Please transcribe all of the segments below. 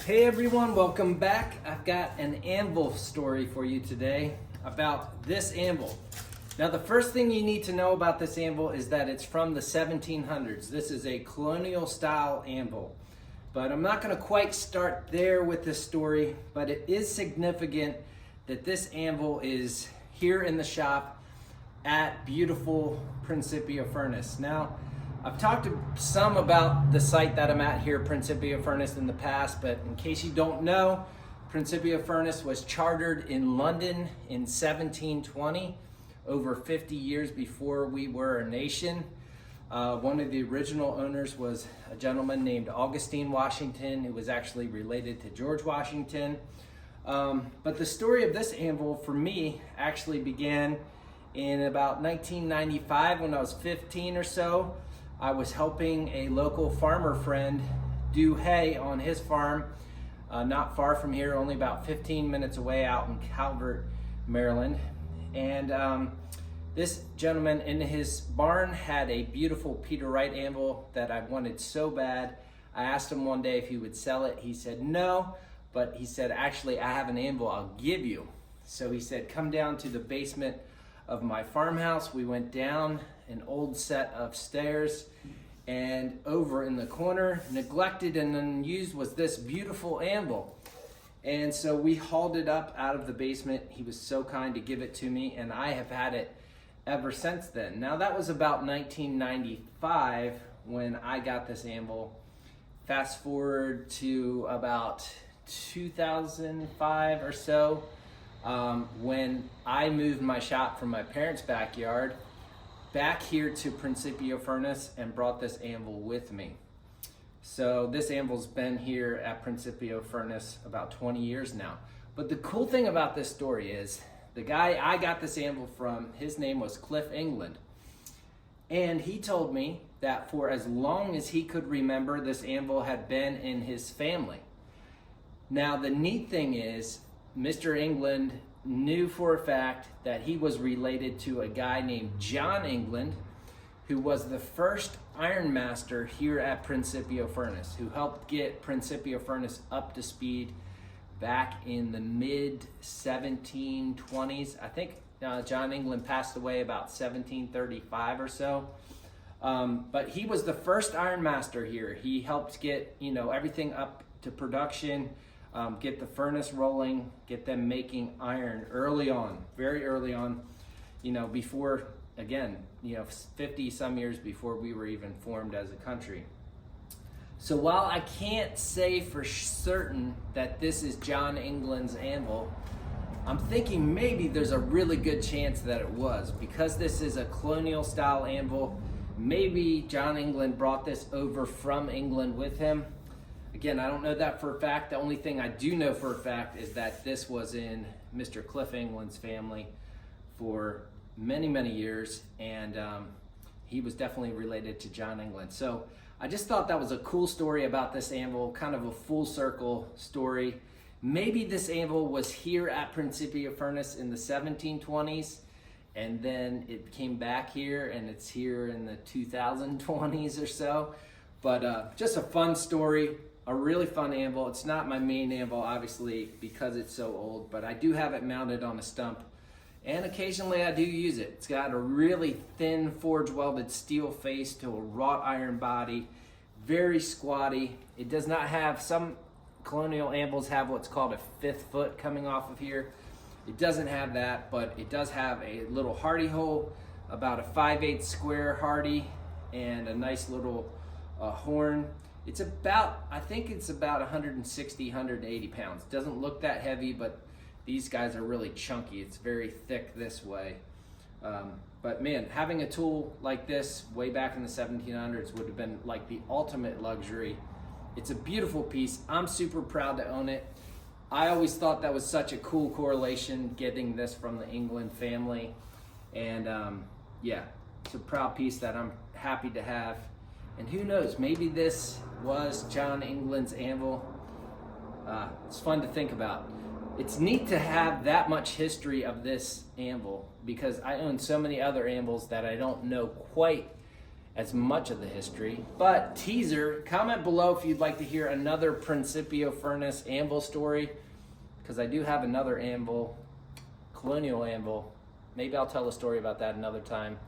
Hey everyone, welcome back. I've got an anvil story for you today about this anvil. Now the first thing you need to know about this anvil is that it's from the 1700s. This is a colonial style anvil. But I'm not going to quite start there with this story, but it is significant that this anvil is here in the shop at beautiful Principia Furnace. Now, I've talked to some about the site that I'm at here, Principia Furnace, in the past, but in case you don't know, Principia Furnace was chartered in London in 1720, over 50 years before we were a nation. One of the original owners was a gentleman named Augustine Washington, who was actually related to George Washington. But the story of this anvil, for me, actually began in about 1995 when I was 15 or so. I was helping a local farmer friend do hay on his farm, not far from here, only about 15 minutes away out in Calvert, Maryland. And this gentleman in his barn had a beautiful Peter Wright anvil that I wanted so bad. I asked him one day if he would sell it. He said no, but he said, actually, I have an anvil I'll give you. So he said, come down to the basement of my farmhouse. We went down an old set of stairs, and over in the corner, neglected and unused, was this beautiful anvil. And so we hauled it up out of the basement. He was so kind to give it to me, and I have had it ever since then. Now that was about 1995 when I got this anvil. Fast forward to about 2005 or so, when I moved my shop from my parents' backyard back here to Principia Furnace and brought this anvil with me. So this anvil's been here at Principia Furnace about 20 years now. But the cool thing about this story is the guy I got this anvil from, his name was Cliff England. And he told me that for as long as he could remember, this anvil had been in his family. Now the neat thing is, Mr. England knew for a fact that he was related to a guy named John England, who was the first iron master here at Principia Furnace, who helped get Principia Furnace up to speed back in the mid 1720s. I think John England passed away about 1735 or so. But he was the first iron master here. He helped get everything up to production, get the furnace rolling, get them making iron early on, very early on, before, again, 50 some years before we were even formed as a country. So while I can't say for certain that this is John England's anvil, I'm thinking maybe there's a really good chance that it was, because this is a colonial style anvil. Maybe John England brought this over from England with him. Again, I don't know that for a fact. The only thing I do know for a fact is that this was in Mr. Cliff England's family for many, many years, and he was definitely related to John England. So I just thought that was a cool story about this anvil, kind of a full circle story. Maybe this anvil was here at Principia Furnace in the 1720s, and then it came back here, and it's here in the 2020s or so. But just a fun story. A really fun anvil. It's not my main anvil, obviously, because it's so old, but I do have it mounted on a stump, and occasionally I do use it. It's got a really thin forge welded steel face to a wrought iron body, very squatty. It does not have, some colonial anvils have what's called a fifth foot coming off of here. It doesn't have that, but it does have a little hardy hole, about a 5/8 square hardy, and a nice little horn. It's about, I think it's about 160, 180 pounds. Doesn't look that heavy, but these guys are really chunky. It's very thick this way. But man, having a tool like this way back in the 1700s would have been like the ultimate luxury. It's a beautiful piece. I'm super proud to own it. I always thought that was such a cool correlation, getting this from the England family. And yeah, it's a proud piece that I'm happy to have. And who knows, maybe this was John England's anvil. It's fun to think about. It's neat to have that much history of this anvil, because I own so many other anvils that I don't know quite as much of the history. But teaser, comment below if you'd like to hear another Principio furnace anvil story, because I do have another anvil, colonial anvil. Maybe I'll tell a story about that another time.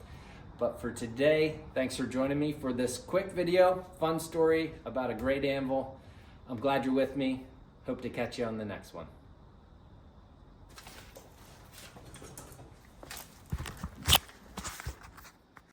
But for today, thanks for joining me for this quick video, fun story about a great anvil. I'm glad you're with me. Hope to catch you on the next one.